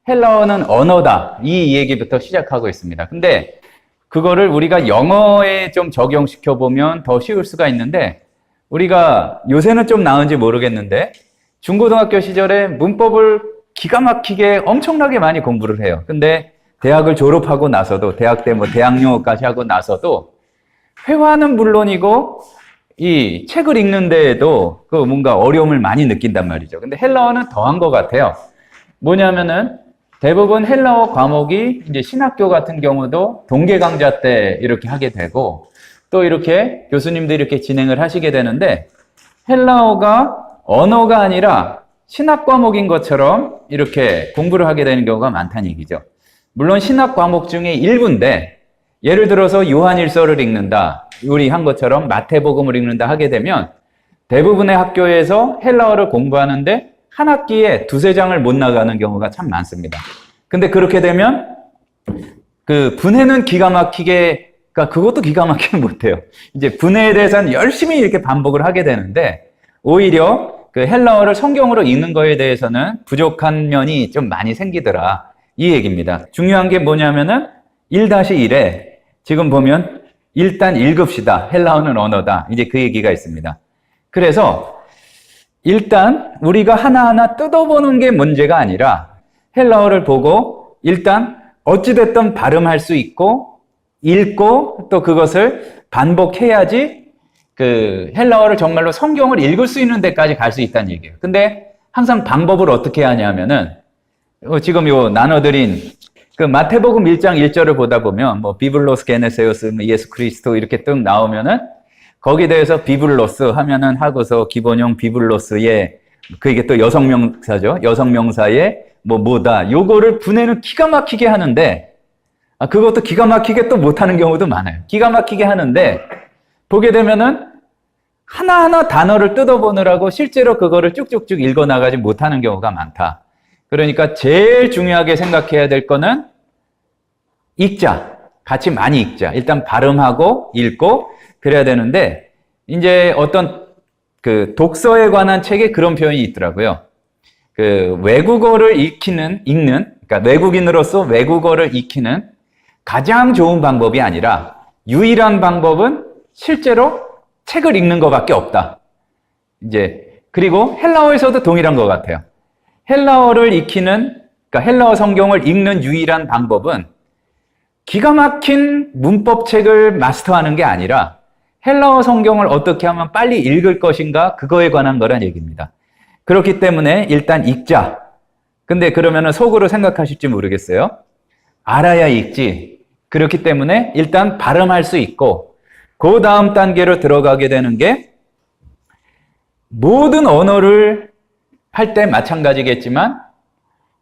헬라어는 언어다. 이 얘기부터 시작하고 있습니다. 근데 그거를 우리가 영어에 좀 적용시켜 보면 더 쉬울 수가 있는데, 우리가 요새는 좀 나은지 모르겠는데 중고등학교 시절에 문법을 기가 막히게 엄청나게 많이 공부를 해요. 근데 대학을 졸업하고 나서도, 대학 때 뭐 대학용어까지 하고 나서도 회화는 물론이고 이 책을 읽는 데에도 그 뭔가 어려움을 많이 느낀단 말이죠. 근데 헬라어는 더한 것 같아요. 뭐냐면은 대부분 헬라어 과목이 이제 신학교 같은 경우도 동계 강좌 때 이렇게 하게 되고, 또 이렇게 교수님들이 이렇게 진행을 하시게 되는데, 헬라어가 언어가 아니라 신학 과목인 것처럼 이렇게 공부를 하게 되는 경우가 많다는 얘기죠. 물론 신학 과목 중에 일부인데, 예를 들어서 요한일서를 읽는다, 우리 한 것처럼 마태복음을 읽는다 하게 되면 대부분의 학교에서 헬라어를 공부하는데 한 학기에 두세 장을 못 나가는 경우가 참 많습니다. 근데 그렇게 되면 그 분해는 기가 막히게, 그러니까 그것도 기가 막히게 못해요. 이제 분해에 대해서는 열심히 이렇게 반복을 하게 되는데, 오히려 그 헬라어를 성경으로 읽는 거에 대해서는 부족한 면이 좀 많이 생기더라, 이 얘기입니다. 중요한 게 뭐냐면은 1-1에 지금 보면 일단 읽읍시다. 헬라어는 언어다. 이제 그 얘기가 있습니다. 그래서 일단 우리가 하나하나 뜯어보는 게 문제가 아니라 헬라어를 보고 일단 어찌됐든 발음할 수 있고 읽고 또 그것을 반복해야지 그 헬라어를 정말로 성경을 읽을 수 있는 데까지 갈 수 있다는 얘기예요. 근데 항상 방법을 어떻게 하냐면은 지금 요 나눠드린 그 마태복음 1장 1절을 보다 보면 뭐 비블로스 게네세우스 예수 그리스도 이렇게 쭉 나오면은 거기에 대해서 비블로스 하면은 하고서 기본형 비블로스의 그게 또 여성명사죠. 여성명사의 뭐다. 요거를 분해는 기가 막히게 하는데, 그것도 기가 막히게 또 못하는 경우도 많아요. 기가 막히게 하는데 보게 되면은 하나하나 단어를 뜯어보느라고 실제로 그거를 쭉쭉쭉 읽어나가지 못하는 경우가 많다. 그러니까 제일 중요하게 생각해야 될 거는 읽자. 같이 많이 읽자. 일단 발음하고 읽고 그래야 되는데, 이제 어떤 그 독서에 관한 책에 그런 표현이 있더라고요. 그 외국어를 읽는, 그러니까 외국인으로서 외국어를 익히는 가장 좋은 방법이 아니라 유일한 방법은 실제로 책을 읽는 것밖에 없다. 이제 그리고 헬라어에서도 동일한 것 같아요. 헬라어를 익히는, 그러니까 헬라어 성경을 읽는 유일한 방법은 기가 막힌 문법책을 마스터하는 게 아니라 헬라어 성경을 어떻게 하면 빨리 읽을 것인가, 그거에 관한 거란 얘기입니다. 그렇기 때문에 일단 읽자. 근데 그러면은 속으로 생각하실지 모르겠어요. 알아야 읽지. 그렇기 때문에 일단 발음할 수 있고, 그 다음 단계로 들어가게 되는 게 모든 언어를 할 때 마찬가지겠지만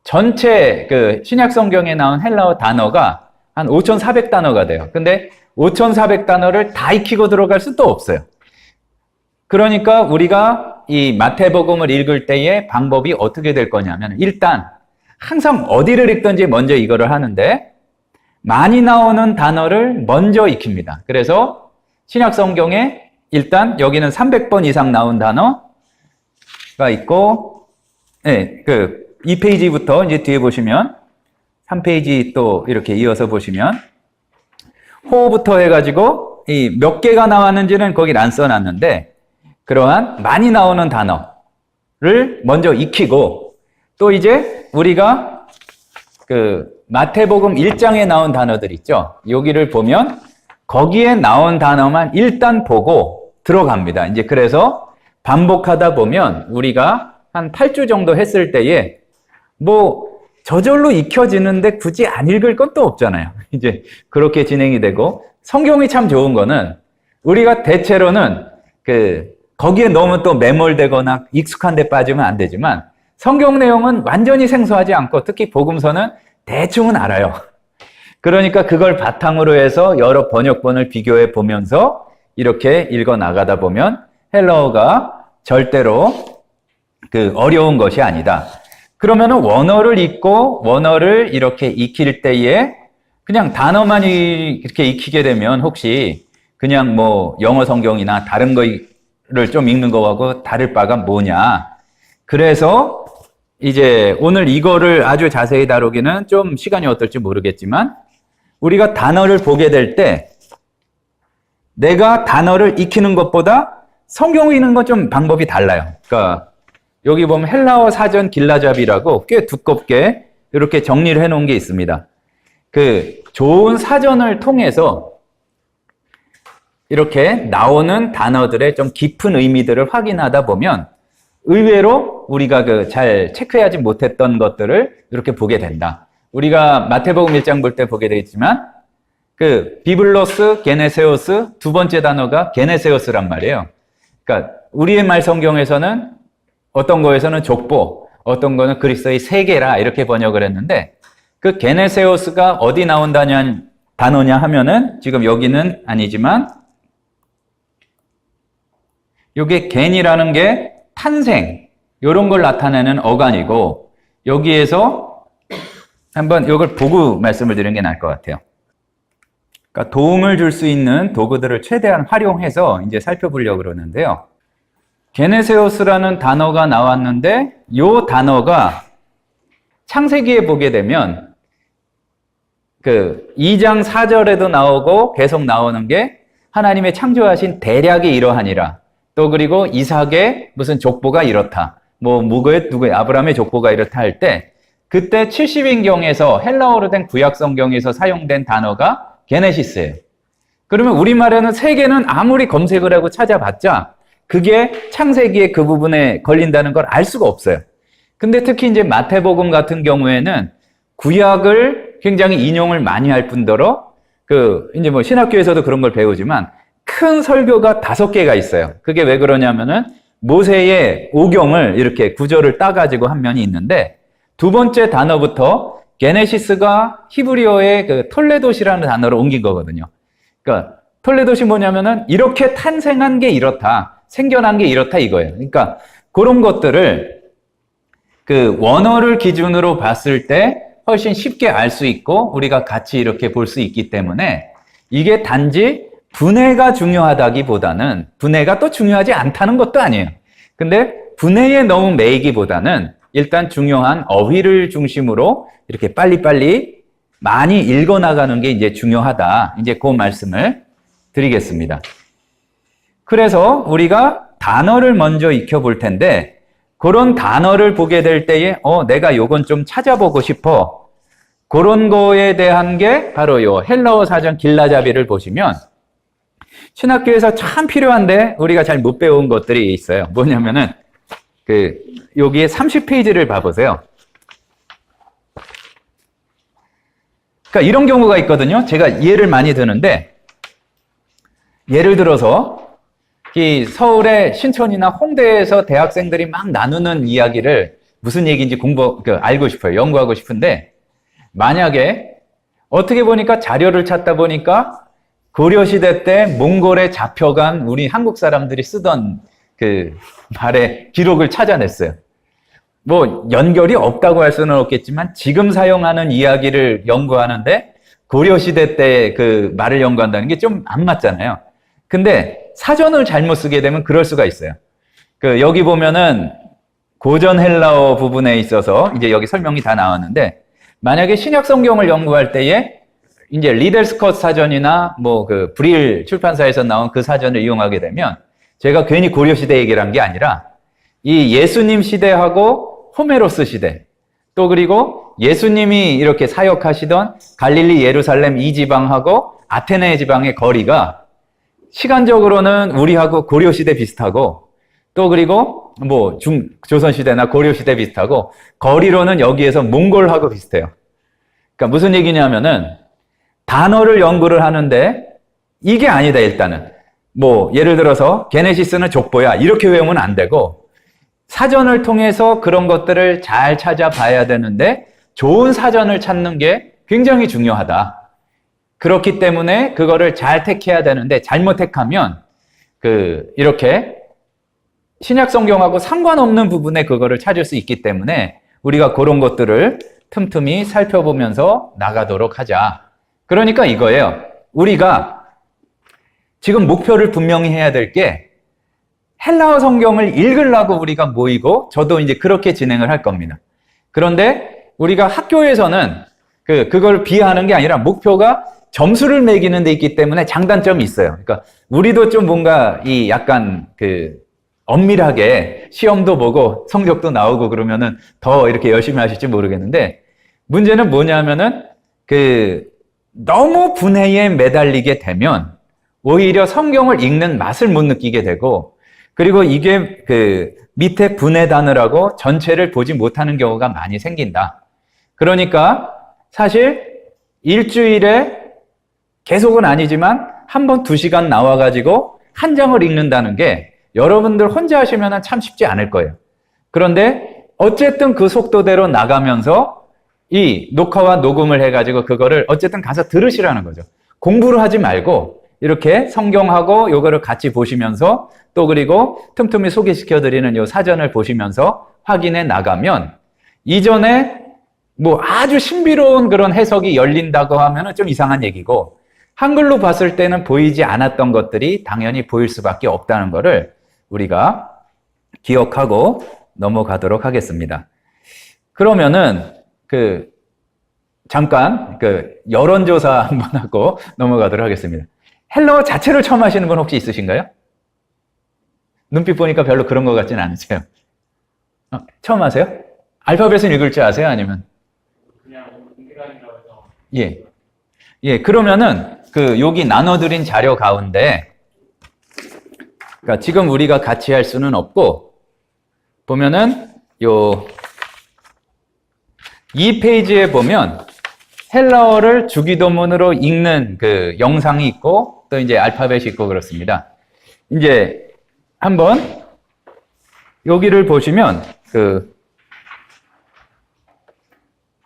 전체 그 신약 성경에 나온 헬라어 단어가 한 5,400단어가 돼요. 근데 5,400단어를 다 익히고 들어갈 수도 없어요. 그러니까 우리가 이 마태복음을 읽을 때의 방법이 어떻게 될 거냐면, 일단 항상 어디를 읽든지 먼저 이거를 하는데 많이 나오는 단어를 먼저 익힙니다. 그래서 신약 성경에 일단 여기는 300번 이상 나온 단어가 있고, 네, 그 2페이지부터 이제 뒤에 보시면 3페이지 또 이렇게 이어서 보시면 호부터 해가지고 이 몇 개가 나왔는지는 거기 안 써놨는데, 그러한 많이 나오는 단어를 먼저 익히고, 또 이제 우리가 그 마태복음 1장에 나온 단어들 있죠. 여기를 보면 거기에 나온 단어만 일단 보고 들어갑니다. 이제 그래서 반복하다 보면 우리가 한 8주 정도 했을 때에 뭐 저절로 익혀지는데 굳이 안 읽을 건 또 없잖아요. 이제 그렇게 진행이 되고, 성경이 참 좋은 거는 우리가 대체로는 거기에 너무 또 매몰되거나 익숙한 데 빠지면 안 되지만, 성경 내용은 완전히 생소하지 않고 특히 복음서는 대충은 알아요. 그러니까 그걸 바탕으로 해서 여러 번역본을 비교해 보면서 이렇게 읽어 나가다 보면 헬라어가 절대로 어려운 것이 아니다. 그러면은 원어를 읽고 원어를 이렇게 익힐 때에 그냥 단어만 이렇게 익히게 되면 혹시 그냥 뭐 영어 성경이나 다른 거를 좀 읽는 거하고 다를 바가 뭐냐. 그래서 이제 오늘 이거를 아주 자세히 다루기는 좀 시간이 어떨지 모르겠지만 우리가 단어를 보게 될 때 내가 단어를 익히는 것보다 성경을 읽는 건 좀 방법이 달라요. 그러니까 여기 보면 헬라어 사전 길라잡이라고 꽤 두껍게 이렇게 정리를 해 놓은 게 있습니다. 그 좋은 사전을 통해서 이렇게 나오는 단어들의 좀 깊은 의미들을 확인하다 보면 의외로 우리가 그 잘 체크하지 못했던 것들을 이렇게 보게 된다. 우리가 마태복음 1장 볼 때 보게 되겠지만 그 비블로스, 게네세오스 두 번째 단어가 게네세오스란 말이에요. 그러니까 우리의 말 성경에서는 어떤 거에서는 족보, 어떤 거는 그리스도의 세계라 이렇게 번역을 했는데 그 게네세오스가 어디 나온다는 단어냐 하면은 지금 여기는 아니지만 이게 겐이라는 게 탄생 이런 걸 나타내는 어간이고 여기에서 한번 이걸 보고 말씀을 드리는 게 나을 것 같아요. 그러니까 도움을 줄 수 있는 도구들을 최대한 활용해서 이제 살펴보려고 그러는데요. 게네세오스라는 단어가 나왔는데 이 단어가 창세기에 보게 되면 그 2장 4절에도 나오고 계속 나오는 게 하나님의 창조하신 대략이 이러하니라. 또 그리고 이삭의 무슨 족보가 이렇다. 뭐 누구의 아브라함의 족보가 이렇다 할 때 그때 70인경에서 헬라어로 된 구약 성경에서 사용된 단어가 게네시스예요. 그러면 우리말에는 세계는 아무리 검색을 하고 찾아봤자 그게 창세기의 그 부분에 걸린다는 걸 알 수가 없어요. 근데 특히 이제 마태복음 같은 경우에는 구약을 굉장히 인용을 많이 할 뿐더러 그 이제 뭐 신학교에서도 그런 걸 배우지만 큰 설교가 5개가 있어요. 그게 왜 그러냐면은 모세의 오경을 이렇게 구절을 따가지고 한 면이 있는데 두 번째 단어부터 게네시스가 히브리어의 그 톨레도시라는 단어를 옮긴 거거든요. 그러니까 톨레도시 뭐냐면은 이렇게 탄생한 게 이렇다, 생겨난 게 이렇다 이거예요. 그러니까 그런 것들을 그 원어를 기준으로 봤을 때 훨씬 쉽게 알 수 있고 우리가 같이 이렇게 볼 수 있기 때문에 이게 단지 분해가 중요하다기보다는 분해가 또 중요하지 않다는 것도 아니에요. 근데 분해에 너무 매이기보다는 일단 중요한 어휘를 중심으로 이렇게 빨리빨리 많이 읽어나가는 게 이제 중요하다. 이제 그 말씀을 드리겠습니다. 그래서 우리가 단어를 먼저 익혀볼 텐데 그런 단어를 보게 될 때에 내가 요건 좀 찾아보고 싶어. 그런 거에 대한 게 바로 요 헬라어 사전 길라잡이를 보시면 신학교에서 참 필요한데 우리가 잘 못 배운 것들이 있어요. 뭐냐면은 여기에 30페이지를 봐보세요. 그러니까 이런 경우가 있거든요. 제가 예를 많이 드는데 예를 들어서 이 서울의 신촌이나 홍대에서 대학생들이 막 나누는 이야기를 무슨 얘기인지 알고 싶어요. 연구하고 싶은데 만약에 어떻게 보니까 자료를 찾다 보니까 고려시대 때 몽골에 잡혀간 우리 한국 사람들이 쓰던 그 말의 기록을 찾아냈어요. 뭐 연결이 없다고 할 수는 없겠지만 지금 사용하는 이야기를 연구하는데 고려시대 때 그 말을 연구한다는 게 좀 안 맞잖아요. 근데 사전을 잘못 쓰게 되면 그럴 수가 있어요. 여기 보면은 고전 헬라어 부분에 있어서 이제 여기 설명이 다 나왔는데 만약에 신약 성경을 연구할 때에 이제 리델 스콧 사전이나 뭐 그 브릴 출판사에서 나온 그 사전을 이용하게 되면 제가 괜히 고려시대 얘기를 한 게 아니라 이 예수님 시대하고 호메로스 시대 또 그리고 예수님이 이렇게 사역하시던 갈릴리 예루살렘 이 지방하고 아테네 지방의 거리가 시간적으로는 우리하고 고려시대 비슷하고 또 그리고 뭐 조선시대나 고려시대 비슷하고 거리로는 여기에서 몽골하고 비슷해요. 그러니까 무슨 얘기냐면은 단어를 연구를 하는데 이게 아니다 일단은. 뭐 예를 들어서 게네시스는 족보야 이렇게 외우면 안 되고 사전을 통해서 그런 것들을 잘 찾아봐야 되는데 좋은 사전을 찾는 게 굉장히 중요하다. 그렇기 때문에 그거를 잘 택해야 되는데 잘못 택하면 이렇게 신약 성경하고 상관없는 부분에 그거를 찾을 수 있기 때문에 우리가 그런 것들을 틈틈이 살펴보면서 나가도록 하자. 그러니까 이거예요. 우리가 지금 목표를 분명히 해야 될 게 헬라어 성경을 읽으려고 우리가 모이고 저도 이제 그렇게 진행을 할 겁니다. 그런데 우리가 학교에서는 그걸 비하하는 게 아니라 목표가 점수를 매기는 데 있기 때문에 장단점이 있어요. 그러니까 우리도 좀 뭔가 이 약간 엄밀하게 시험도 보고 성적도 나오고 그러면은 더 이렇게 열심히 하실지 모르겠는데 문제는 뭐냐면은 너무 분해에 매달리게 되면 오히려 성경을 읽는 맛을 못 느끼게 되고 그리고 이게 밑에 분해 단어라고 전체를 보지 못하는 경우가 많이 생긴다. 그러니까 사실 일주일에 계속은 아니지만 한 번 2시간 나와가지고 한 장을 읽는다는 게 여러분들 혼자 하시면 참 쉽지 않을 거예요. 그런데 어쨌든 그 속도대로 나가면서 이 녹화와 녹음을 해가지고 그거를 어쨌든 가서 들으시라는 거죠. 공부를 하지 말고 이렇게 성경하고 요거를 같이 보시면서 또 그리고 틈틈이 소개시켜드리는 요 사전을 보시면서 확인해 나가면 이전에 뭐 아주 신비로운 그런 해석이 열린다고 하면은 좀 이상한 얘기고 한글로 봤을 때는 보이지 않았던 것들이 당연히 보일 수밖에 없다는 것을 우리가 기억하고 넘어가도록 하겠습니다. 그러면은 잠깐 여론조사 한번 하고 넘어가도록 하겠습니다. 헬라어 자체를 처음 하시는 분 혹시 있으신가요? 눈빛 보니까 별로 그런 것 같지는 않으세요. 처음 하세요? 알파벳은 읽을 줄 아세요? 아니면? 그냥 공개관이라고 해서. 예. 예, 그러면은 여기 나눠드린 자료 가운데 그러니까 지금 우리가 같이 할 수는 없고 보면은 이 페이지에 보면 헬라어를 주기도문으로 읽는 영상이 있고 또 이제 알파벳이 있고 그렇습니다. 이제 한번 여기를 보시면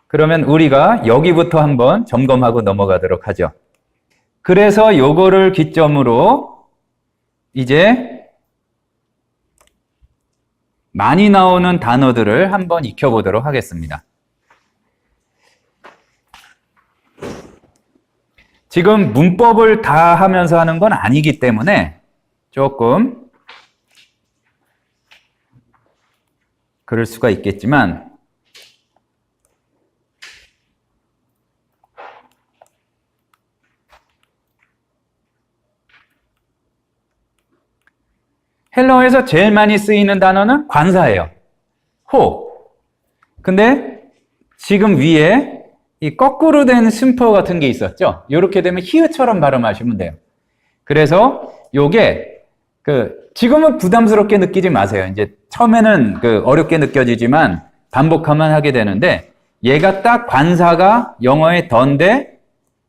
그러면 우리가 여기부터 한번 점검하고 넘어가도록 하죠. 그래서 요거를 기점으로 이제 많이 나오는 단어들을 한번 익혀보도록 하겠습니다. 지금 문법을 다 하면서 하는 건 아니기 때문에 조금 그럴 수가 있겠지만 헬라어에서 제일 많이 쓰이는 단어는 관사예요. 호. 근데 지금 위에 이 거꾸로 된 심포 같은 게 있었죠? 이렇게 되면 히읗처럼 발음하시면 돼요. 그래서 요게 지금은 부담스럽게 느끼지 마세요. 이제 처음에는 어렵게 느껴지지만 반복하면 하게 되는데 얘가 딱 관사가 영어의 더인데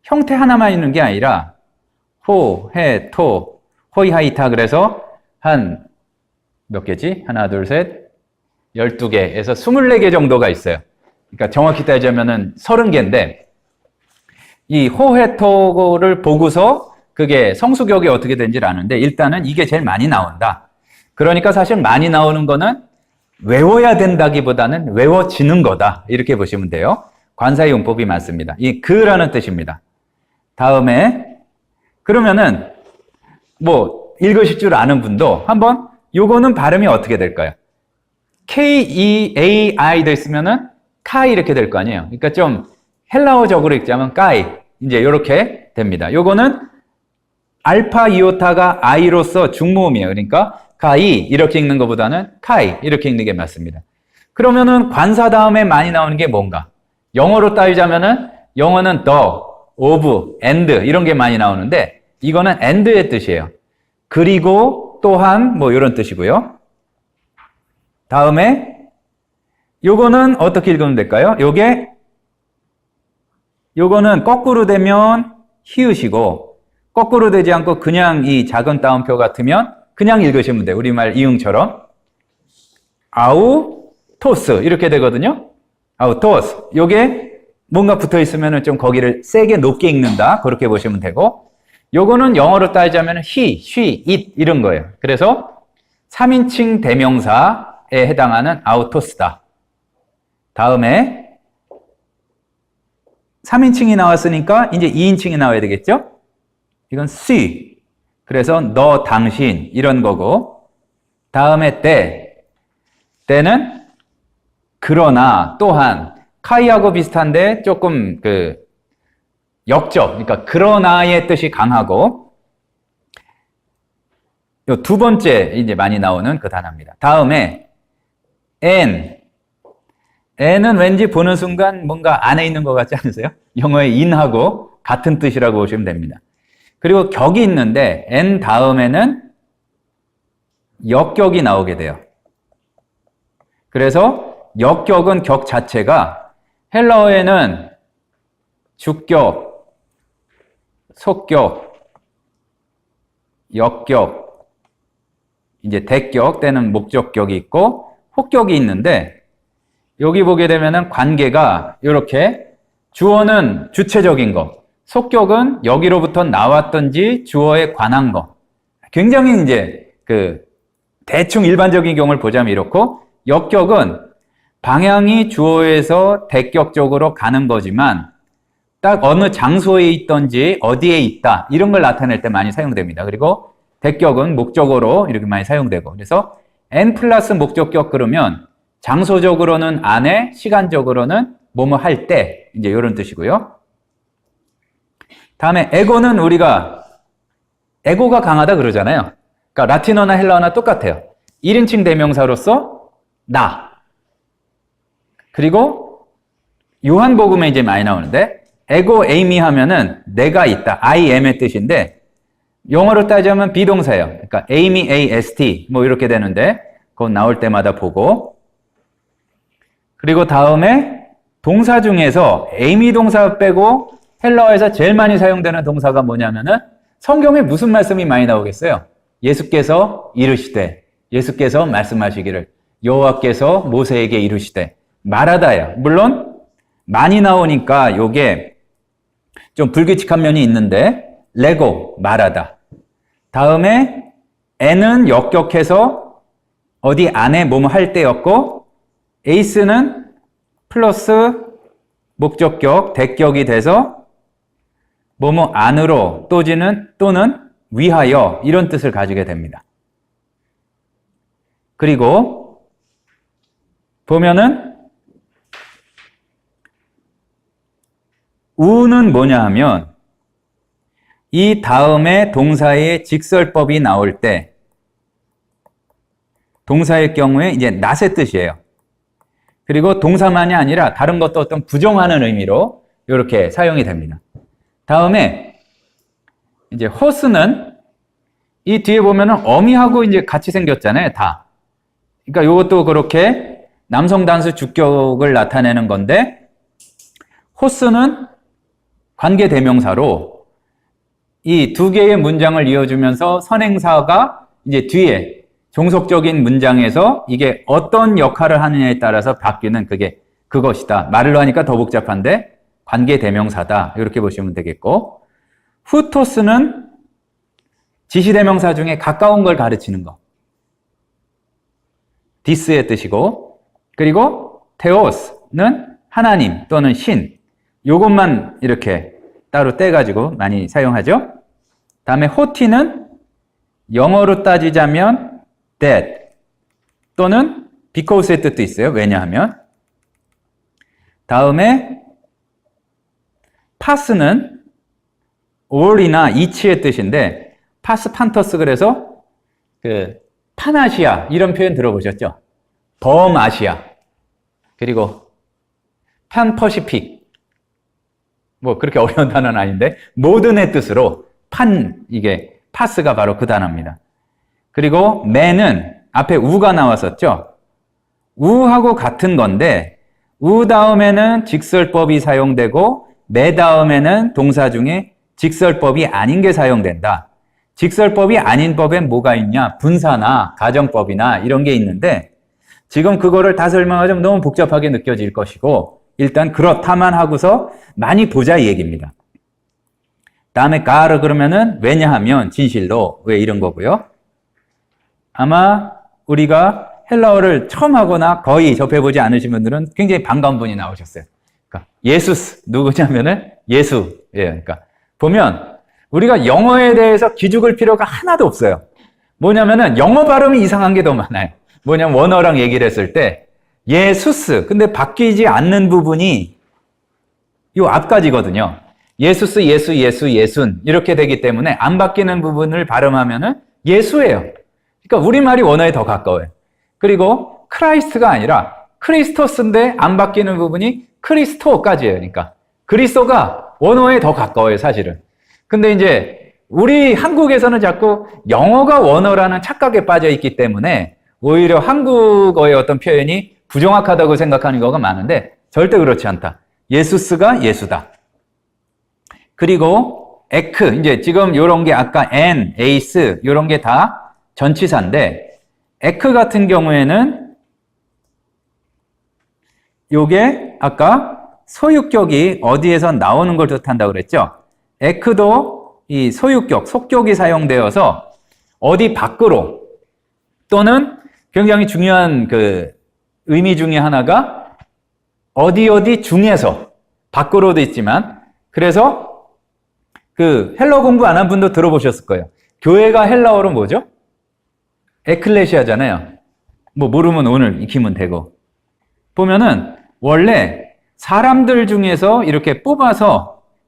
형태 하나만 있는 게 아니라 호, 해, 토, 호이, 하이타 그래서 한 몇 개지? 하나, 둘, 셋, 12개에서 24개 정도가 있어요. 그러니까 정확히 따지자면은 30개인데 이 호해토를 보고서 그게 성수격이 어떻게 되는지를 아는데 일단은 이게 제일 많이 나온다. 그러니까 사실 많이 나오는 거는 외워야 된다기보다는 외워지는 거다. 이렇게 보시면 돼요. 관사의 용법이 많습니다. 이 그라는 뜻입니다. 다음에 그러면은 뭐 읽으실 줄 아는 분도 한번 요거는 발음이 어떻게 될까요? K-E-A-I 됐으면은 카이 이렇게 될 거 아니에요. 그러니까 좀 헬라어적으로 읽자면 까이 이제 이렇게 됩니다. 요거는 알파 이오타가 I로서 중모음이에요. 그러니까 카이 이렇게 읽는 것보다는 카이 이렇게 읽는 게 맞습니다. 그러면은 관사 다음에 많이 나오는 게 뭔가? 영어로 따지자면은 영어는 the, of, and 이런 게 많이 나오는데 이거는 and의 뜻이에요. 그리고 또한 뭐 이런 뜻이고요. 다음에 요거는 어떻게 읽으면 될까요? 요거는 거꾸로 되면 히읗이고 거꾸로 되지 않고 그냥 이 작은 따옴표 같으면 그냥 읽으시면 돼요. 우리말 이응처럼 아우토스 이렇게 되거든요. 아우토스 요게 뭔가 붙어 있으면 좀 거기를 세게 높게 읽는다. 그렇게 보시면 되고 요거는 영어로 따지자면 he, she, it 이런 거예요. 그래서 3인칭 대명사에 해당하는 아우토스다. 다음에 3인칭이 나왔으니까 이제 2인칭이 나와야 되겠죠? 이건 she. 그래서 너, 당신 이런 거고 다음에 때는 그러나, 또한 카이하고 비슷한데 조금 역적, 그러니까 그러나의 뜻이 강하고 요 두 번째 이제 많이 나오는 그 단어입니다. 다음에 n은 왠지 보는 순간 뭔가 안에 있는 것 같지 않으세요? 영어의 in하고 같은 뜻이라고 보시면 됩니다. 그리고 격이 있는데 n 다음에는 역격이 나오게 돼요. 그래서 역격은 격 자체가 헬라어에는 주격, 속격, 역격, 이제 대격 때는 목적격이 있고 혹격이 있는데 여기 보게 되면은 관계가 이렇게 주어는 주체적인 거, 속격은 여기로부터 나왔던지 주어에 관한 거. 굉장히 이제 대충 일반적인 경우를 보자면 이렇고 역격은 방향이 주어에서 대격 쪽으로 가는 거지만 딱 어느 장소에 있던지 어디에 있다 이런 걸 나타낼 때 많이 사용됩니다. 그리고 대격은 목적어로 이렇게 많이 사용되고 그래서 n 플러스 목적격 그러면 장소적으로는 안에 시간적으로는 뭐뭐 할 때 이제 이런 뜻이고요. 다음에 에고는 우리가 에고가 강하다 그러잖아요. 그러니까 라틴어나 헬라어나 똑같아요. 1인칭 대명사로서 나. 그리고 요한복음에 이제 많이 나오는데 에고 에이미 하면은 내가 있다. I am의 뜻인데 영어로 따지면 비동사예요. 그러니까 에이미 AST 뭐 이렇게 되는데 그거 나올 때마다 보고 그리고 다음에 동사 중에서 에이미 동사 빼고 헬라어에서 제일 많이 사용되는 동사가 뭐냐면은 성경에 무슨 말씀이 많이 나오겠어요? 예수께서 이르시되 예수께서 말씀하시기를 여호와께서 모세에게 이르시되 말하다예요. 물론 많이 나오니까 요게 좀 불규칙한 면이 있는데 레고 말하다. 다음에 n은 역격해서 어디 안에 뭐뭐 할 때였고 에이스는 플러스 목적격 대격이 돼서 뭐뭐 안으로 또는 위하여 이런 뜻을 가지게 됩니다. 그리고 보면은 우는 뭐냐 하면 이 다음에 동사의 직설법이 나올 때 동사의 경우에 이제 낫의 뜻이에요. 그리고 동사만이 아니라 다른 것도 어떤 부정하는 의미로 이렇게 사용이 됩니다. 다음에 이제 호스는 이 뒤에 보면은 어미하고 이제 같이 생겼잖아요, 다. 그러니까 이것도 그렇게 남성 단수 주격을 나타내는 건데 호스는 관계 대명사로 이 두 개의 문장을 이어주면서 선행사가 이제 뒤에 종속적인 문장에서 이게 어떤 역할을 하느냐에 따라서 바뀌는 그것이다. 말로 하니까 더 복잡한데 관계 대명사다. 이렇게 보시면 되겠고 후토스는 지시대명사 중에 가까운 걸 가르치는 거. 디스의 뜻이고 그리고 테오스는 하나님 또는 신. 요것만 이렇게 따로 떼가지고 많이 사용하죠. 다음에 호티는 영어로 따지자면 that 또는 because의 뜻도 있어요. 왜냐하면 다음에 파스는 all이나 each의 뜻인데 파스 판터스 그래서 파나시아 이런 표현 들어보셨죠? 범아시아 그리고 판퍼시픽 뭐 그렇게 어려운 단어는 아닌데 모든의 뜻으로 이게 파스가 바로 그 단어입니다. 그리고 매는 앞에 우가 나왔었죠? 우하고 같은 건데 우 다음에는 직설법이 사용되고 매 다음에는 동사 중에 직설법이 아닌 게 사용된다. 직설법이 아닌 법엔 뭐가 있냐? 분사나 가정법이나 이런 게 있는데 지금 그거를 다 설명하자면 너무 복잡하게 느껴질 것이고 일단 그렇다만 하고서 많이 보자 이 얘기입니다. 다음에 가르 그러면은 왜냐하면 진실로 왜 이런 거고요. 아마 우리가 헬라어를 처음 하거나 거의 접해보지 않으신 분들은 굉장히 반가운 분이 나오셨어요. 그러니까 예수스 누구냐면은 예수예요. 그러니까 보면 우리가 영어에 대해서 기죽을 필요가 하나도 없어요. 뭐냐면은 영어 발음이 이상한 게 더 많아요. 뭐냐면 원어랑 얘기를 했을 때 예수스 근데 바뀌지 않는 부분이 요 앞까지거든요. 예수스, 예수, 예수, 예순 이렇게 되기 때문에 안 바뀌는 부분을 발음하면은 예수예요. 그러니까 우리말이 원어에 더 가까워요. 그리고 크라이스트가 아니라 크리스토스인데 안 바뀌는 부분이 크리스토까지예요. 그러니까 그리스도가 원어에 더 가까워요, 사실은. 근데 이제 우리 한국에서는 자꾸 영어가 원어라는 착각에 빠져 있기 때문에 오히려 한국어의 어떤 표현이 부정확하다고 생각하는 경우가 많은데 절대 그렇지 않다. 예수스가 예수다. 그리고 에크, 이제 지금 요런 게 아까 엔, 에이스 요런 게 다 전치사인데 에크 같은 경우에는 요게 아까 소유격이 어디에서 나오는 걸 뜻한다고 그랬죠? 에크도 이 소유격, 속격이 사용되어서 어디 밖으로 또는 굉장히 중요한 그 의미 중에 하나가 어디 중에서 밖으로도 있지만 그래서 그 헬라어 공부 안 한 분도 들어보셨을 거예요. 교회가 헬라어로 뭐죠? 에클레시아잖아요. 뭐 모르면 오늘 익히면 되고. 보면은 원래 사람들 중에서 이렇게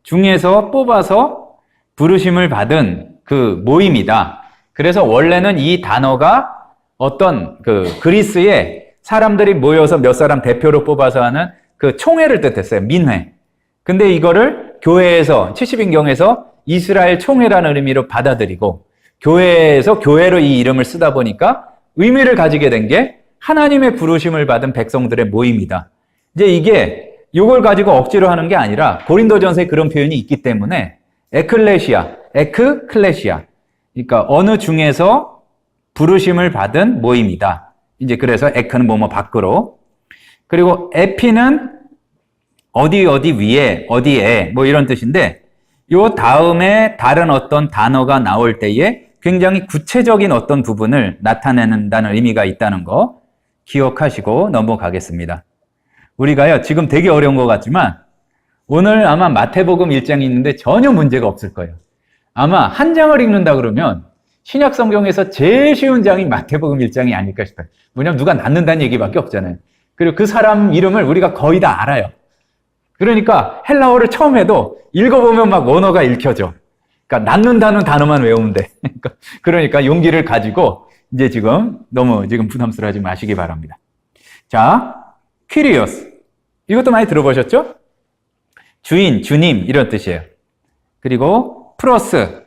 중에서 뽑아서 부르심을 받은 그 모임이다. 그래서 원래는 이 단어가 어떤 그 그리스에 사람들이 모여서 몇 사람 대표로 뽑아서 하는 그 총회를 뜻했어요. 민회. 근데 이거를 교회에서 70인경에서 이스라엘 총회라는 의미로 받아들이고 교회에서 교회로 이 이름을 쓰다 보니까 의미를 가지게 된 게 하나님의 부르심을 받은 백성들의 모임이다. 이제 이게 이걸 가지고 억지로 하는 게 아니라 고린도전서에 그런 표현이 있기 때문에 에크클레시아. 그러니까 어느 중에서 부르심을 받은 모임이다. 이제 그래서 에크는 뭐뭐 밖으로. 그리고 에피는 어디 위에, 어디에 뭐 이런 뜻인데 요 다음에 다른 어떤 단어가 나올 때에 굉장히 구체적인 어떤 부분을 나타내는다는 의미가 있다는 거 기억하시고 넘어가겠습니다. 우리가요, 지금 되게 어려운 것 같지만 오늘 아마 마태복음 1장이 있는데 전혀 문제가 없을 거예요. 아마 한 장을 읽는다 그러면 신약 성경에서 제일 쉬운 장이 마태복음 1장이 아닐까 싶어요. 뭐냐면 누가 낳는다는 얘기밖에 없잖아요. 그리고 그 사람 이름을 우리가 거의 다 알아요. 그러니까 헬라어를 처음 해도 읽어보면 막 원어가 읽혀져. 그러니까 낳는다는 단어만 외우면 돼. 그러니까 용기를 가지고 이제 지금 너무 지금 부담스러워하지 마시기 바랍니다. 자, 퀴리오스. 이것도 많이 들어보셨죠? 주인, 주님 이런 뜻이에요. 그리고 프로스.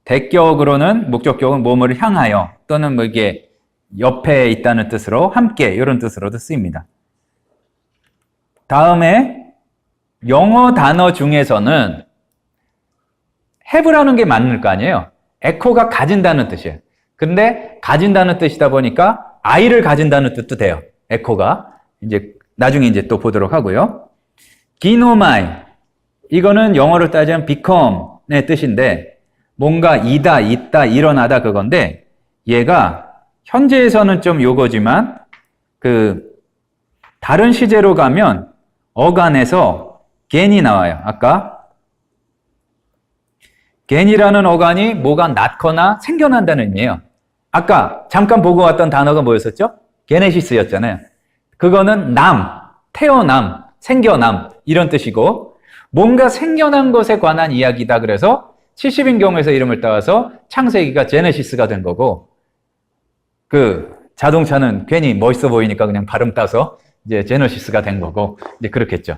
대격으로는 목적격은 뭐뭐를 향하여 또는 뭐 이게 옆에 있다는 뜻으로 함께 이런 뜻으로도 쓰입니다. 다음에 영어 단어 중에서는 have라는 게 맞는 거 아니에요. echo가 가진다는 뜻이에요. 근데 가진다는 뜻이다 보니까 아이를 가진다는 뜻도 돼요. echo가. 이제 나중에 이제 또 보도록 하고요. 기노마이. 이거는 영어로 따지면 become의 뜻인데 뭔가 이다, 있다, 일어나다 그건데 얘가 현재에서는 좀 요거지만 그 다른 시제로 가면 어간에서 겐이 나와요. 아까 겐이라는 어간이 뭐가 낳거나 생겨난다는 의미예요. 아까 잠깐 보고 왔던 단어가 뭐였었죠? 게네시스였잖아요. 그거는 태어남, 생겨남 이런 뜻이고 뭔가 생겨난 것에 관한 이야기다. 그래서 70인경에서 이름을 따와서 창세기가 제네시스가 된 거고 그 자동차는 괜히 멋있어 보이니까 그냥 발음 따서 이제 제네시스가 된 거고 이제 그렇겠죠.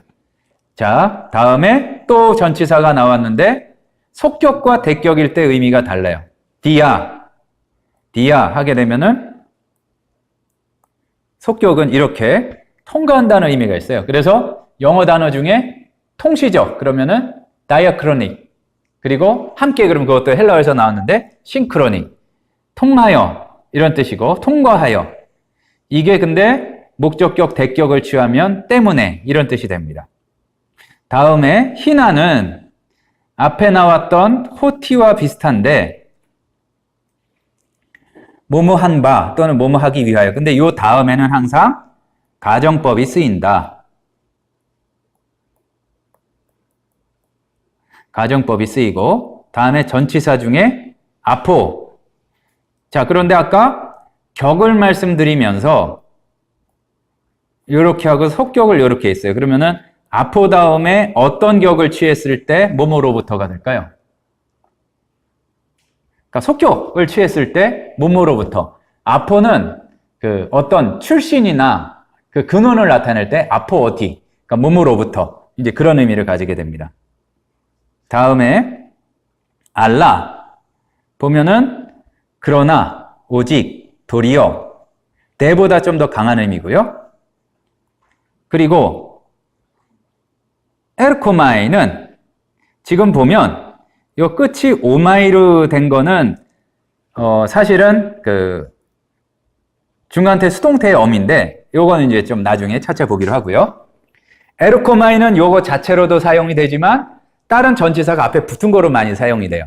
자, 다음에 또 전치사가 나왔는데 속격과 대격일 때 의미가 달라요. 디아 하게 되면은 속격은 이렇게 통과한다는 의미가 있어요. 그래서 영어 단어 중에 통시적 그러면은 다이아크로닉 그리고 함께 그럼 그것도 헬라어에서 나왔는데 싱크로닉 통하여 이런 뜻이고 통과하여 이게 근데 목적격 대격을 취하면 때문에 이런 뜻이 됩니다. 다음에 희나는 앞에 나왔던 호티와 비슷한데 뭐뭐한 바 또는 뭐뭐하기 위하여. 근데 이 다음에는 항상 가정법이 쓰인다. 가정법이 쓰이고, 다음에 전치사 중에 아포. 자, 그런데 아까 격을 말씀드리면서 이렇게 하고 속격을 이렇게 했어요. 그러면은 아포 다음에 어떤 격을 취했을 때 뭐뭐로부터가 될까요? 그러니까 속격을 취했을 때 뭐뭐로부터. 아포는 그 어떤 출신이나 그 근원을 나타낼 때 아포 어디, 그러니까 뭐뭐로부터 이제 그런 의미를 가지게 됩니다. 다음에 알라 보면은 그러나, 오직, 도리어, 때보다 좀 더 강한 의미고요. 그리고 에르코마이는 지금 보면 요 끝이 오마이로 된 거는 사실은 그 중간태 수동태의 어미인데 요거는 이제 좀 나중에 차차 보기로 하고요. 에르코마이는 요거 자체로도 사용이 되지만 다른 전치사가 앞에 붙은 거로 많이 사용이 돼요.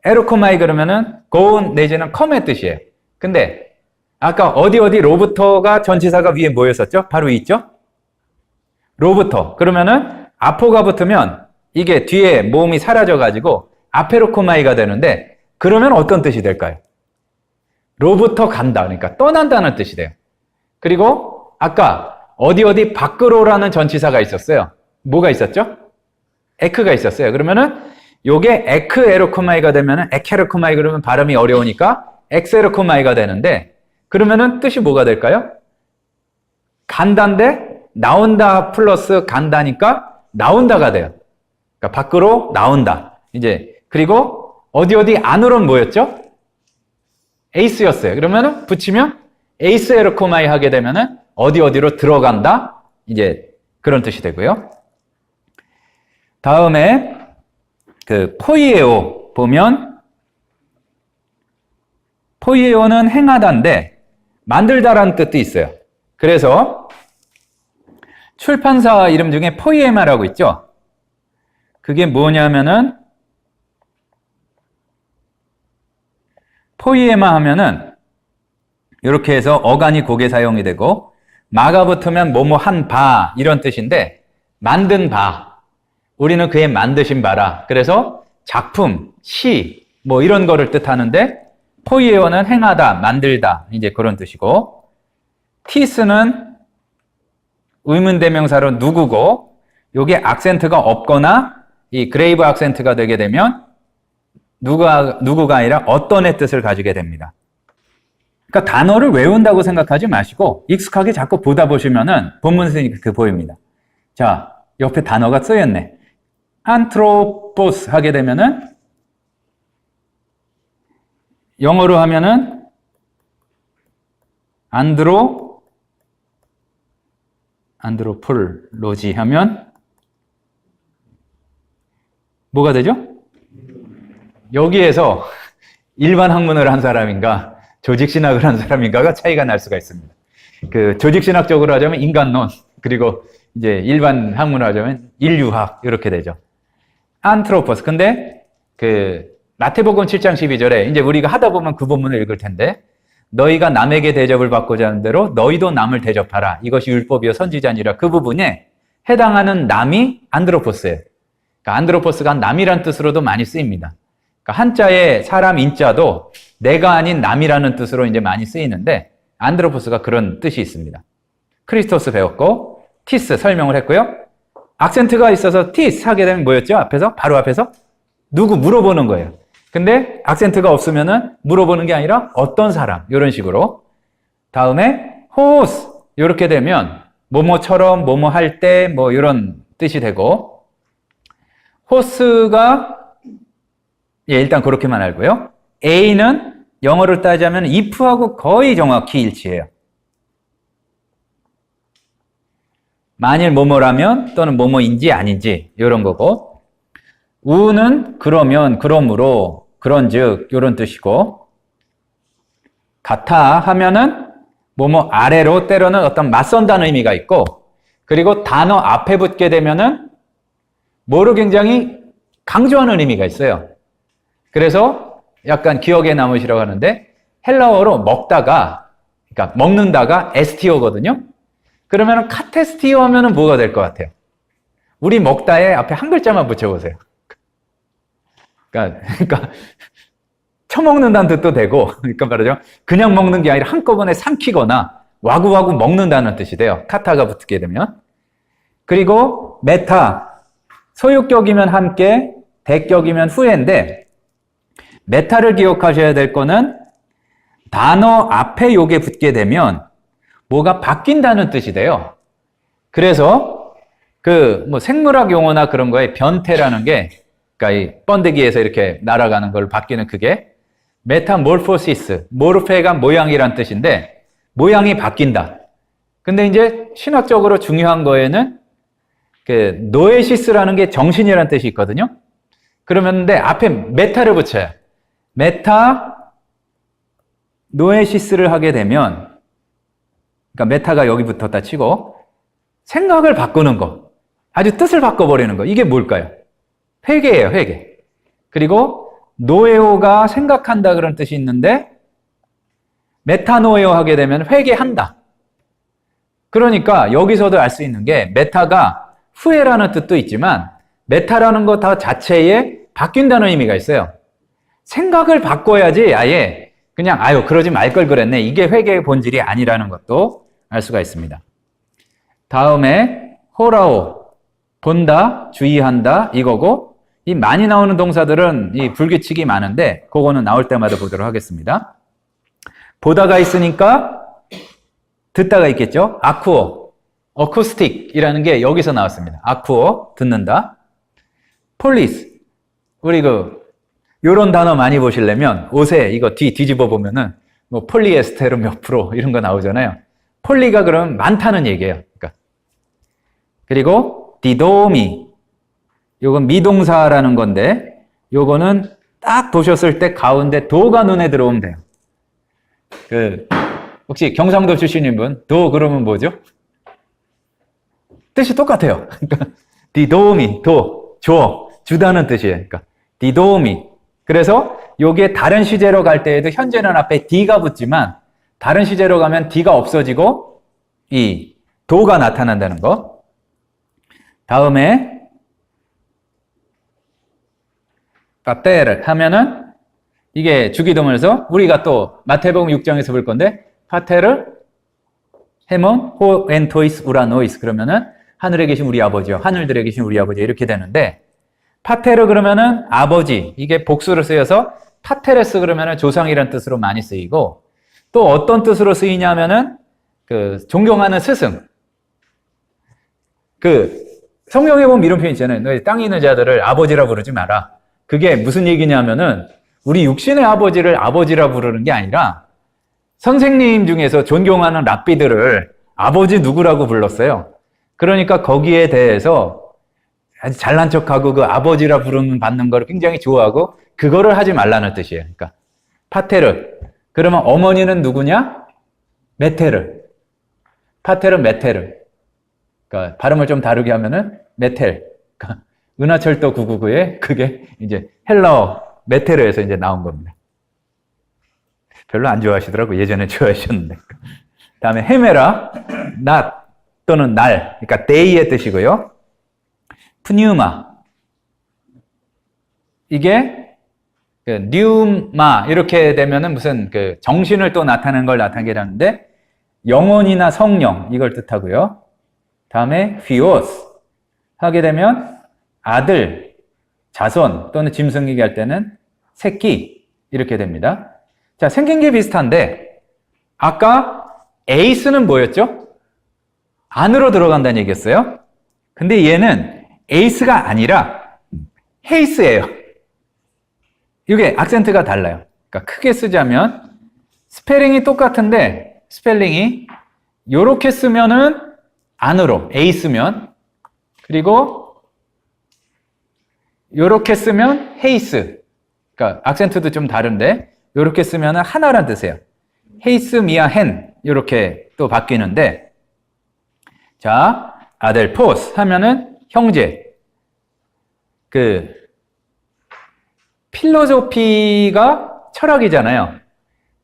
에르코마이 그러면은 go 내지는 come의 뜻이에요. 근데 아까 어디로부터가 전치사가 위에 뭐였었죠? 바로 있죠? 로부터. 그러면은 아포가 붙으면 이게 뒤에 모음이 사라져가지고 아페르코마이가 되는데 그러면 어떤 뜻이 될까요? 로부터 간다. 그러니까 떠난다는 뜻이 돼요. 그리고 아까 어디 밖으로라는 전치사가 있었어요. 뭐가 있었죠? 에크가 있었어요. 그러면은 요게 에크 에르코마이가 되면은 에케르코마이 그러면 발음이 어려우니까 엑세르코마이가 되는데 그러면은 뜻이 뭐가 될까요? 간다인데 나온다 플러스 간다니까 나온다가 돼요. 그러니까 밖으로 나온다. 이제 그리고 어디 안으로는 뭐였죠? 에이스였어요. 그러면은 붙이면 에이스 에르코마이 하게 되면은 어디로 들어간다. 이제 그런 뜻이 되고요. 다음에 그 포이에오 보면 포이에오는 행하다인데 만들다라는 뜻도 있어요. 그래서 출판사 이름 중에 포이에마라고 있죠. 그게 뭐냐면은 포이에마 하면은 이렇게 해서 어간이 곡에 사용이 되고 마가 붙으면 뭐뭐 한 바 이런 뜻인데 만든 바. 우리는 그의 만드신 바라. 그래서 작품, 시 뭐 이런 거를 뜻하는데 포이에오는 행하다, 만들다 이제 그런 뜻이고 티스는 의문대명사로 누구고 요게 악센트가 없거나 이 그레이브 악센트가 되게 되면 누구가 아니라 어떤의 뜻을 가지게 됩니다. 그러니까 단어를 외운다고 생각하지 마시고 익숙하게 자꾸 보다 보시면은 본문 쓰니까 그 보입니다. 자, 옆에 단어가 쓰였네. 안트로포스 하게 되면은 영어로 하면은 안드로폴로지 하면 뭐가 되죠? 여기에서 일반 학문을 한 사람인가 조직신학을 한 사람인가가 차이가 날 수가 있습니다. 그 조직신학적으로 하자면 인간론, 그리고 이제 일반 학문을 하자면 인류학 이렇게 되죠. 안트로포스. 근데 그 마태복음 7장 12절에 이제 우리가 하다 보면 그 본문을 읽을 텐데 너희가 남에게 대접을 받고자 하는 대로 너희도 남을 대접하라. 이것이 율법이요 선지자니라. 그 부분에 해당하는 남이 안드로포스예요. 그러니까 안드로포스가 남이란 뜻으로도 많이 쓰입니다. 그러니까 한자의 사람 인자도 내가 아닌 남이라는 뜻으로 이제 많이 쓰이는데 안드로포스가 그런 뜻이 있습니다. 크리스토스 배웠고 티스 설명을 했고요. 악센트가 있어서 티스 하게 되면 뭐였죠? 바로 앞에서 누구 물어보는 거예요. 근데 악센트가 없으면은 물어보는 게 아니라 어떤 사람 이런 식으로. 다음에 호스 이렇게 되면 뭐뭐처럼 뭐뭐 할 때 뭐 이런 뜻이 되고 호스가 일단 그렇게만 알고요. A는 영어로 따지자면 if하고 거의 정확히 일치해요. 만일 뭐뭐라면 또는 뭐뭐인지 아닌지 이런 거고 우는 그러면 그러므로 그런즉 이런 뜻이고 같아 하면은 뭐뭐 아래로 때로는 어떤 맞선다는 의미가 있고 그리고 단어 앞에 붙게 되면은 뭐로 굉장히 강조하는 의미가 있어요. 그래서 약간 기억에 남으시라고 하는데 헬라어로 먹다가 그러니까 먹는다가 에스티오거든요. 그러면 카테스티오 하면은 뭐가 될 것 같아요? 우리 먹다에 앞에 한 글자만 붙여보세요. 그러니까 처먹는다는 뜻도 되고, 그러니까 말하죠. 그냥 먹는 게 아니라 한꺼번에 삼키거나 와구와구 먹는다는 뜻이 돼요. 카타가 붙게 되면. 그리고 메타, 소유격이면 함께, 대격이면 후에인데, 메타를 기억하셔야 될 거는 단어 앞에 요게 붙게 되면 뭐가 바뀐다는 뜻이 돼요. 그래서 뭐 생물학 용어나 그런 거에 변태라는 게, 그러니까 이 번데기에서 이렇게 날아가는 걸 바뀌는 그게 메타몰포시스, 모르페가 모양이란 뜻인데 모양이 바뀐다. 근데 이제 신학적으로 중요한 거에는 그 노에시스라는 게 정신이라는 뜻이 있거든요. 그러면 근데 앞에 메타를 붙여요. 메타 노에시스를 하게 되면, 그러니까 메타가 여기 붙었다 치고 생각을 바꾸는 거, 아주 뜻을 바꿔버리는 거, 이게 뭘까요? 회개예요, 회개. 그리고 노에오가 생각한다 그런 뜻이 있는데 메타노에오 하게 되면 회개한다. 그러니까 여기서도 알 수 있는 게 메타가 후회라는 뜻도 있지만 메타라는 것 자체에 바뀐다는 의미가 있어요. 생각을 바꿔야지 아예 그냥 아유 그러지 말 걸 그랬네, 이게 회개의 본질이 아니라는 것도 알 수가 있습니다. 다음에 호라오, 본다, 주의한다 이거고, 이 많이 나오는 동사들은 이 불규칙이 많은데 그거는 나올 때마다 보도록 하겠습니다. 보다가 있으니까 듣다가 있겠죠. 아쿠어, 어쿠스틱이라는 게 여기서 나왔습니다. 아쿠어, 듣는다. 폴리스, 우리 요런 단어 많이 보시려면 옷에 이거 뒤집어 보면은 뭐 폴리에스테르 몇 프로 이런 거 나오잖아요. 폴리가 그럼 많다는 얘기예요. 그러니까. 그리고 디도미, 요건 미동사라는 건데 요거는 딱 보셨을 때 가운데 도가 눈에 들어오면 돼요. 혹시 경상도 출신인 분, 도 그러면 뭐죠? 뜻이 똑같아요. 그러니까 디도미, 도, 줘, 주다는 뜻이에요. 그러니까 디도미. 그래서 요게 다른 시제로 갈 때에도 현재는 앞에 D가 붙지만 다른 시제로 가면 D가 없어지고 이 도가 나타난다는 거. 다음에 파테르 하면은 이게 주기도문에서 우리가 또 마태복음 6장에서 볼 건데 파테르 헤몬 호 엔토이스 우라노이스, 그러면은 하늘에 계신 우리 아버지요, 하늘들에 계신 우리 아버지 이렇게 되는데, 파테르 그러면은 아버지, 이게 복수로 쓰여서 파테레스 그러면은 조상이라는 뜻으로 많이 쓰이고, 또 어떤 뜻으로 쓰이냐면은 존경하는 스승. 성경에 보면 이런 표현 있잖아요. 너희 땅에 있는 자들을 아버지라 부르지 마라. 그게 무슨 얘기냐면은 우리 육신의 아버지를 아버지라 부르는 게 아니라 선생님 중에서 존경하는 랍비들을 아버지 누구라고 불렀어요. 그러니까 거기에 대해서 아주 잘난 척하고 그 아버지라 부르는 받는 거를 굉장히 좋아하고 그거를 하지 말라는 뜻이에요. 그러니까 파테르. 그러면 어머니는 누구냐? 메테르. 파테르 메테르. 그러니까 발음을 좀 다르게 하면은 메텔. 그러니까 은하철도 999에 그게 이제 헬라어 메테르에서 이제 나온 겁니다. 별로 안 좋아하시더라고. 예전에 좋아하셨는데. 다음에 헤메라, 낮 또는 날. 그러니까 day의 뜻이고요. 푸뉴마. 이게 뉴마 이렇게 되면은 무슨 정신을 또 나타내는 걸 나타내게 하는데 영혼이나 성령 이걸 뜻하고요. 다음에 휘오스 하게 되면 아들, 자손 또는 짐승이게 할 때는 새끼 이렇게 됩니다. 자, 생긴 게 비슷한데 아까 에이스는 뭐였죠? 안으로 들어간다는 얘기였어요. 근데 얘는 에이스가 아니라 헤이스예요. 이게 악센트가 달라요. 그러니까 크게 쓰자면 스펠링이 똑같은데 스펠링이 요렇게 쓰면은 안으로 에이스면, 그리고 요렇게 쓰면 헤이스. 그러니까 악센트도 좀 다른데 요렇게 쓰면은 하나란 뜻이에요. 헤이스 미아 헨 요렇게 또 바뀌는데, 자, 아델 포스 하면은 형제. 필로소피가 철학이잖아요.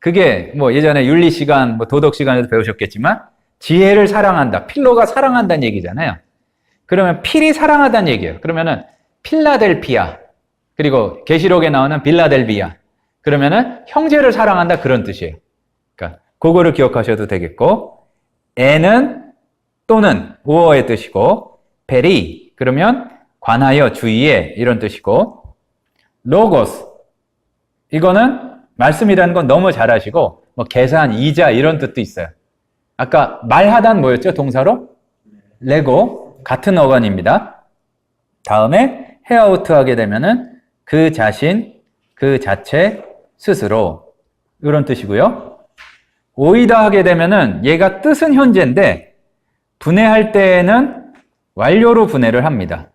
그게 뭐 예전에 윤리 시간, 뭐 도덕 시간에도 배우셨겠지만 지혜를 사랑한다. 필로가 사랑한다는 얘기잖아요. 그러면 필이 사랑하다는 얘기예요. 그러면은 필라델피아. 그리고 계시록에 나오는 빌라델비아. 그러면은 형제를 사랑한다 그런 뜻이에요. 그러니까 그거를 기억하셔도 되겠고, 에는 또는 우어의 뜻이고, 페리 그러면 관하여 주의에 이런 뜻이고, 로고스 이거는 말씀이라는 건 너무 잘 아시고 뭐 계산, 이자 이런 뜻도 있어요. 아까 말하다는 뭐였죠? 동사로? 레고 같은 어간입니다. 다음에 헤아우트 하게 되면은 그 자신, 그 자체, 스스로 이런 뜻이고요. 오이다 하게 되면은 얘가 뜻은 현재인데 분해할 때에는 완료로 분해를 합니다.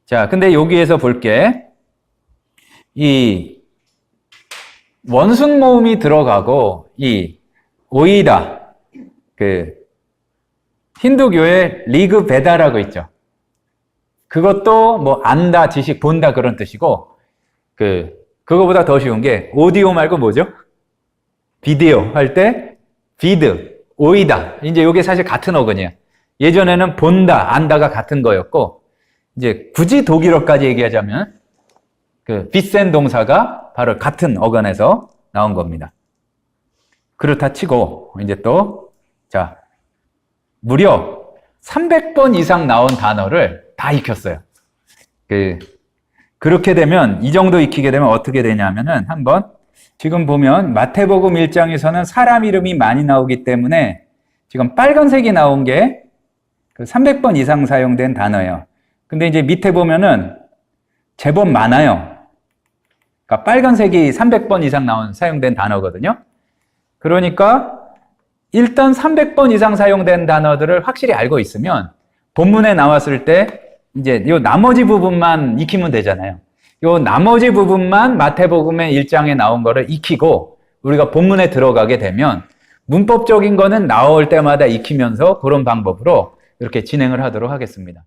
자, 근데 여기에서 볼게. 이 원순 모음이 들어가고 이 오이다, 그 힌두교의 리그 베다라고 있죠. 그것도 뭐 안다, 지식, 본다 그런 뜻이고, 그거보다 더 쉬운 게 오디오 말고 뭐죠? 비디오 할 때 비드, 오이다. 이제 이게 사실 같은 어근이에요. 예전에는 본다, 안다가 같은 거였고, 이제 굳이 독일어까지 얘기하자면 그 비센 동사가 바로 같은 어간에서 나온 겁니다. 그렇다 치고 이제 또 자, 무려 300번 이상 나온 단어를 다 익혔어요. 그렇게 되면 이 정도 익히게 되면 어떻게 되냐면은 한번 지금 보면 마태복음 1장에서는 사람 이름이 많이 나오기 때문에 지금 빨간색이 나온 게 300번 이상 사용된 단어예요. 근데 이제 밑에 보면은 제법 많아요. 그러니까 빨간색이 300번 이상 사용된 단어거든요. 그러니까 일단 300번 이상 사용된 단어들을 확실히 알고 있으면 본문에 나왔을 때 이제 요 나머지 부분만 익히면 되잖아요. 요 나머지 부분만 마태복음의 1장에 나온 거를 익히고 우리가 본문에 들어가게 되면 문법적인 거는 나올 때마다 익히면서 그런 방법으로 이렇게 진행을 하도록 하겠습니다.